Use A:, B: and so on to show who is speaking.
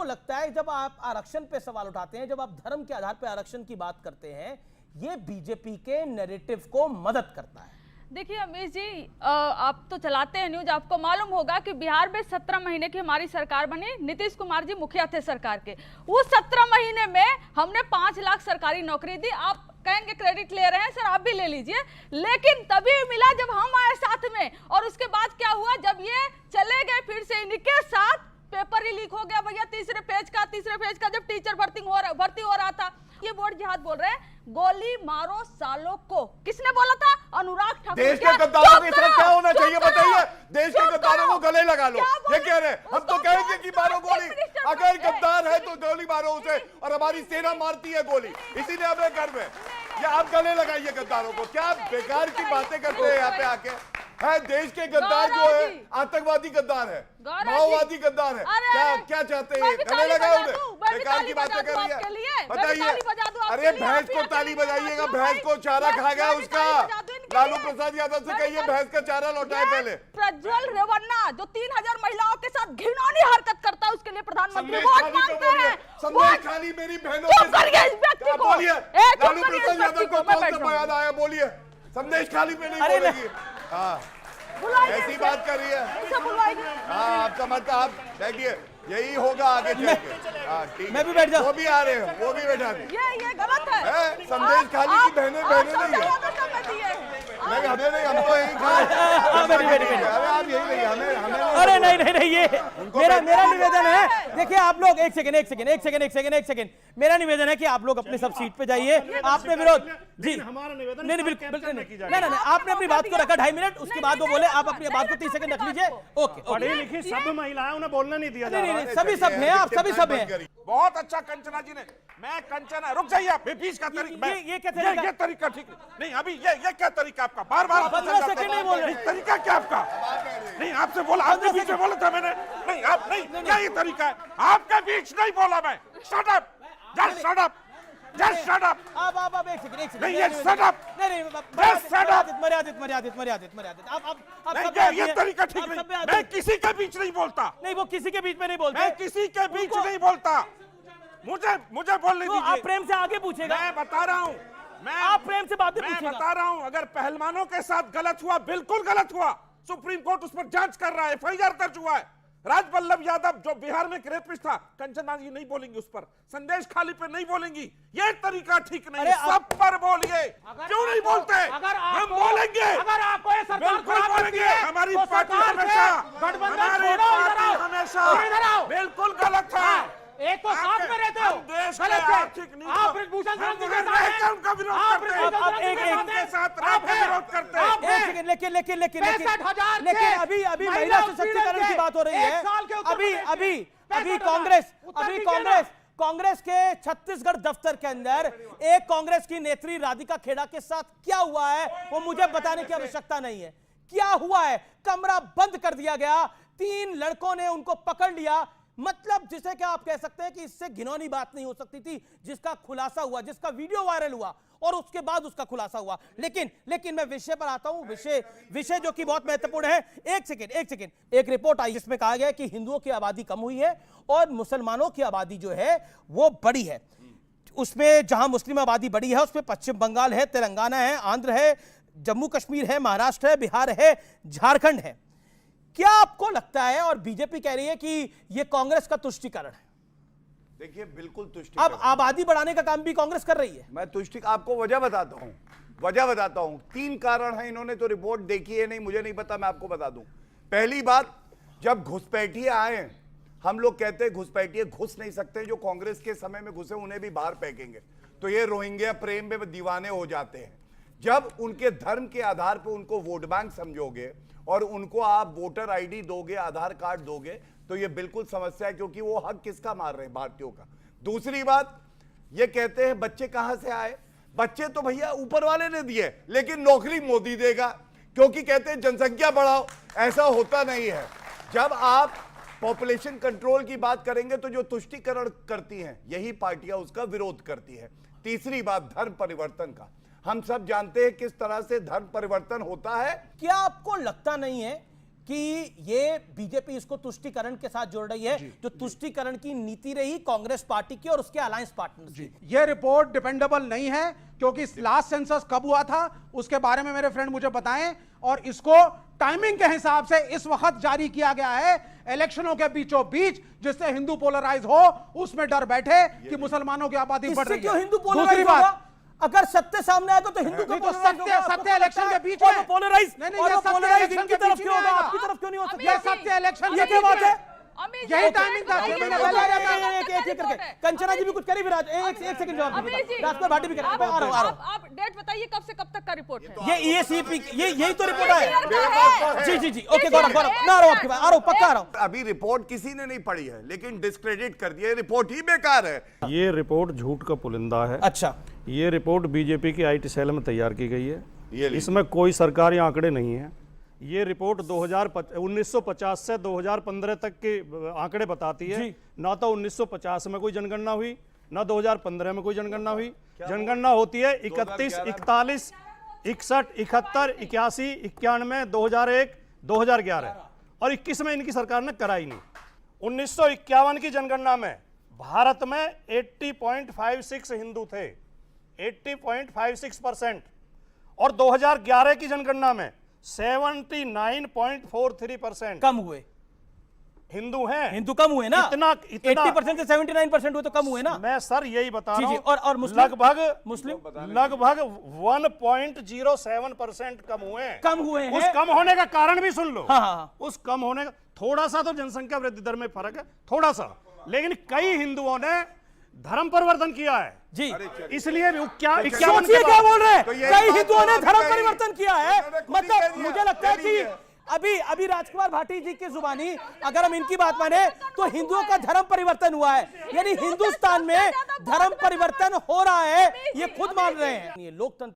A: लगता है जब आप आरक्षण पे सवाल उठाते हैं, जब आप धर्म के आधार पे आरक्षण की बात करते हैं, ये बीजेपी के नैरेटिव को मदद करता है?
B: देखिए अमीश जी, आप तो चलाते हैं न्यूज, आपको मालूम होगा कि बिहार में 17 महीने की हमारी सरकार बनी, नीतीश कुमार जी मुखिया थे सरकार के। उस 17 महीने में हमने 5 लाख सरकारी नौकरी दी। आप कहेंगे क्रेडिट ले रहे हैं, सर आप भी ले लीजिए, लेकिन तभी मिला जब हम आए साथ में। और उसके बाद क्या हुआ, जब ये चले गए फिर से इनके साथ पेपर ही लीक हो गया भैया, तीसरे पेज का जब टीचर भर्ती हो रहा था। ये बोर्ड जिहाद बोल रहे हैं, गोली मारो सालों को, किसने बोला था? अनुराग ठाकुर।
C: देश के गद्दारों के साथ क्या होना चाहिए बताइए? देश के गद्दारों को गले लगा लो, ये कह रहे हैं। हम तो कहेंगे कि मारो गोली, अगर गद्दार है तो गोली मारो उसे, और हमारी सेना मारती है गोली, इसीलिए हमें गर्व है। या आप गले लगाइए गद्दारों को, क्या बेकार की बातें करते हैं यहाँ पे आके? है देश के गद्दार जो है आतंकवादी गद्दार है, माओवादी गद्दार है, क्या चाहते हैं? गले लगाओ उन्हें, बेकार की बातें कर रही है। बताइए, अरे भैंस को ताली बजाइएगा, भैंस को चारा खा गया उसका। लालू प्रसाद यादव से कहिए भैंस का चारा लौटाए पहले।
B: प्रज्वल रेवन्ना जो 3000 महिलाओं के साथ घिनौनी हरकत करता है, उसके लिए प्रधानमंत्री वोट मांगते हैं।
C: संदेश खाली मेरी बहनों के साथ बोलिए। लालू प्रसाद यादव को कौन सा बयान आया? बोलिए। संदेश खाली पे नहीं बोलेगी। हाँ, ऐसी बात कर रही है। हाँ, आपका मतलब आप बैठिए, यही होगा आगे चल के। हाँ ठीक,
A: मैं भी बैठ जाऊं।
C: वो भी आ रहे हैं, वो भी बैठा दे।
B: ये गलत है।
C: संदेश खाली की बहनें नहीं है, नहीं हमें नहीं, हम तो यही खाए। अरे आप यही नहीं, हमें
A: अरे नहीं, ये मेरा निवेदन है। देखिए आप लोग एक सेकंड, मेरा निवेदन है कि आप लोग अपने सब सीट पे जाइए। आपने विरोध जी,
D: हमारा निवेदन
A: नहीं बिल्कुल नहीं, आपने अपनी बात को रखा 2.5 मिनट, उसके बाद वो बोले, आप अपनी बात को 30 सेकंड रख लीजिए। ओके,
D: पढ़ी लिखी सब महिलाएं, उन्हें बोलना नहीं दिया जा रहा।
A: सभी सब हैं, आप सभी सब हैं।
E: बहुत अच्छा कंचना जी ने, मैं कंचना, रुक जाइए आप, बीच का तरीका,
A: ये क्या तरीका?
E: ये तरीका ठीक नहीं। अभी ये क्या तरीका आपका? बार
A: 15 सेकंड नहीं बोल रहे।
E: तरीका क्या आपका? नहीं आपसे बोला, आपके बीच में बोला था मैंने। नहीं आप नहीं, क्या ये तरीका है? आपके बीच नहीं बोला मैं। Shut up, just shut up, just shut up.
A: अब एक सेकंड
E: नहीं, ये शट अप,
A: नहीं
E: जस्ट शट अप।
A: मर्यादित
E: आप ये तरीका ठीक नहीं। मैं किसी के बीच नहीं बोलता।
A: नहीं, वो किसी के बीच में नहीं बोलते।
E: मैं किसी के बीच नहीं बोलता। मुझे बोलने दीजिए।
A: आप प्रेम से आगे पूछेगा।
E: मैं बता रहा हूँ,
A: आप प्रेम से बातें
E: मैं
A: पूछेगा।
E: बता रहा हूँ, अगर पहलवानों के साथ गलत हुआ, बिल्कुल गलत हुआ, सुप्रीम कोर्ट उस पर जांच कर रहा है, एफआईआर दर्ज हुआ है। राजवल्लभ यादव जो बिहार में रेपिस्ट था, कंचना जी नहीं बोलेंगी उस पर, संदेश खाली पे नहीं बोलेंगी। ये तरीका ठीक नहीं है, सब पर बोलिए। क्यों नहीं बोलते? हम बोलेंगे,
D: अगर आपको ये सरकार
E: बिल्कुल बोलेंगे। हमारी पार्टी हमेशा बिल्कुल गलत है।
D: एक तो साथ में रहते हो,
E: देश
D: गलत
E: के
D: है।
E: आर्थिक नीति
D: आप ब्रिजभूषण शरण जी के साथ
E: रहकर उनका विरोध करते हैं।
A: आप एक
E: उनके साथ रहकर विरोध करते हैं।
A: एक सेकंड, लेकिन अभी महिला सशक्तिकरण की बात हो रही है। अभी कांग्रेस के छत्तीसगढ़ दफ्तर के अंदर एक कांग्रेस की नेत्री राधिका खेड़ा के साथ क्या हुआ है वो मुझे बताने की आवश्यकता नहीं है। क्या हुआ है? कमरा बंद कर दिया गया, 3 लड़कों ने उनको पकड़ लिया। मतलब जिसे क्या आप कह सकते हैं कि इससे घिनौनी बात नहीं हो सकती थी, जिसका खुलासा हुआ, जिसका वीडियो वायरल हुआ और उसके बाद उसका खुलासा हुआ। लेकिन मैं विषय पर आता हूं, विषय जो कि बहुत महत्वपूर्ण है। एक सेकंड, एक रिपोर्ट आई जिसमें कहा गया कि हिंदुओं की आबादी कम हुई है और मुसलमानों की आबादी जो है वो बढ़ी है। उसमें जहां मुस्लिम आबादी बढ़ी है उसमें पश्चिम बंगाल है, तेलंगाना है, आंध्र है, जम्मू कश्मीर है, महाराष्ट्र है, बिहार है, झारखंड है। क्या आपको लगता है, और बीजेपी कह रही है कि यह कांग्रेस का तुष्टीकरण है?
C: देखिए बिल्कुल तुष्टि।
A: अब आबादी बढ़ाने का काम भी कांग्रेस कर रही है।
C: मैं तुष्टि आपको वजह बताता हूं। 3 कारण है। इन्होंने तो रिपोर्ट देखी है नहीं, मुझे नहीं पता, मैं आपको बता दूं। पहली बात, जब घुसपैठिए आए, हम लोग कहते हैं घुसपैठिए घुस नहीं सकते, जो कांग्रेस के समय में घुसे उन्हें भी बाहर फेंकेंगे। तो ये रोहिंग्या प्रेम में दीवाने हो जाते हैं। जब उनके धर्म के आधार पर उनको वोट बैंक समझोगे और उनको आप वोटर आईडी दोगे, आधार कार्ड दोगे, तो ये बिल्कुल समस्या है, क्योंकि वो हक किसका मार रहे हैं? भारतीयों का। दूसरी बात, ये कहते हैं बच्चे कहां से आए? बच्चे तो भैया ऊपर वाले ने दिए, लेकिन नौकरी मोदी देगा, क्योंकि कहते हैं जनसंख्या बढ़ाओ। ऐसा होता नहीं है। जब आप पॉपुलेशन कंट्रोल की बात करेंगे तो जो तुष्टीकरण करती हैं यही पार्टियां उसका विरोध करती है। तीसरी बात, धर्म परिवर्तन का। हम सब जानते हैं किस तरह से धर्म परिवर्तन होता है।
A: क्या आपको लगता नहीं है कि ये बीजेपी इसको तुष्टीकरण के साथ जोड़ रही है, जो तुष्टीकरण की नीति रही कांग्रेस पार्टी की और उसके अलायंस पार्टनर्स की।
F: ये रिपोर्ट डिपेंडेबल नहीं है, क्योंकि लास्ट सेंसस कब हुआ था उसके बारे में मेरे फ्रेंड मुझे बताएं, और इसको टाइमिंग के हिसाब से इस वक्त जारी किया गया है, इलेक्शनों के बीचों बीच, जिससे हिंदू पोलराइज हो, उसमें डर बैठे कि मुसलमानों की आबादी बढ़
A: इससे
F: रही
A: क्यों
F: है।
A: हिंदू
F: दूसरी
A: पोलराइज
F: बात,
A: होगा? अगर सत्य सामने आएगा तो हिंदू
F: नहीं तो सत्य इलेक्शन के बीच में
A: पोलराइज
F: नहीं, ये सत्य
A: पोलराइज
F: इलेक्शन
A: इनकी
F: के
A: तरफ
F: बीच
A: क्यों
F: में
A: होगा?
F: आएगा।
A: आपकी तरफ क्यों नहीं हो सकता?
F: ये सत्य इलेक्शन
A: ये क्या बात है?
F: यही टाइमिंग था।
A: एक करके कंचना जी भी कुछ करी, विराज एक सेकंड जवाब
B: अमीर जी,
A: राजपाल भाटी भी
B: आप
A: आ रहा हूं।
B: आप डेट बताइए कब से कब तक का रिपोर्ट है?
A: ये ईएसीपी यही तो रिपोर्ट
B: ईयर का
A: है।
B: है।
A: जी जी जी ओके गौरव गौरव मैं आ रहा हूं आपके पास, आ रहा हूं पक्का आ रहा हूं।
C: अभी रिपोर्ट किसी ने नहीं पढ़ी है, लेकिन डिस्क्रेडिट कर दिया, रिपोर्ट ही बेकार है।
D: ये रिपोर्ट झूठ का पुलिंदा है।
A: अच्छा,
D: ये रिपोर्ट बीजेपी की आईटी सेल में तैयार की गई है।
C: ये लीजिए।
D: इसमें कोई सरकारी आंकड़े नहीं है। ये रिपोर्ट 1950 से 2015 तक के आंकड़े बताती है।
A: जी।
D: ना तो 1950 में कोई जनगणना हुई, ना 2015 में कोई जनगणना हुई। जनगणना होती है 31, 41, 61, 71, 81, 91, 2001, 2011 और 21 में इनकी सरकार ने कराई नहीं। 1951 की जनगणना में भारत में 80.56 हिंदू थे, 80.56%, और 2011 की जनगणना में 79.43%
A: कम हुए
D: हिंदू हैं।
A: हिंदू कम हुए ना,
D: इतना
A: 80% से 79% हुए तो कम हुए ना।
D: मैं सर यही बता
A: जी
D: रहा
A: जी,
D: हूं।
A: और मुस्लिम
D: लगभग
A: मुस्लिम
D: 1.07% कम हुए हैं।
A: कम हुए हैं।
D: उस कम होने का कारण भी सुन लो।
A: हाँ, हाँ, हाँ।
D: उस कम होने का थोड़ा सा तो जनसंख्या वृद्धि दर में फर्क है, थोड़ा सा, लेकिन कई हिंदुओं ने धर्म परिवर्तन किया है
A: जी।
D: इसलिए क्या
A: सोचिए क्या बोल रहे हैं,
C: तो यही
A: कई
C: बात
A: हिंदुओं ने
C: तो
A: धर्म
C: कही।
A: परिवर्तन किया है।
C: इन्होंने खुद ही
A: मतलब
C: कह दिया,
A: मुझे लगता है
C: कह
A: कि
C: दिया।
A: अभी राजकुमार भाटी जी की जुबानी अगर हम इनकी बात माने तो हिंदुओं का धर्म परिवर्तन हुआ है, यानी हिंदुस्तान में धर्म परिवर्तन हो रहा है, ये खुद मान रहे हैं। ये लोकतंत्र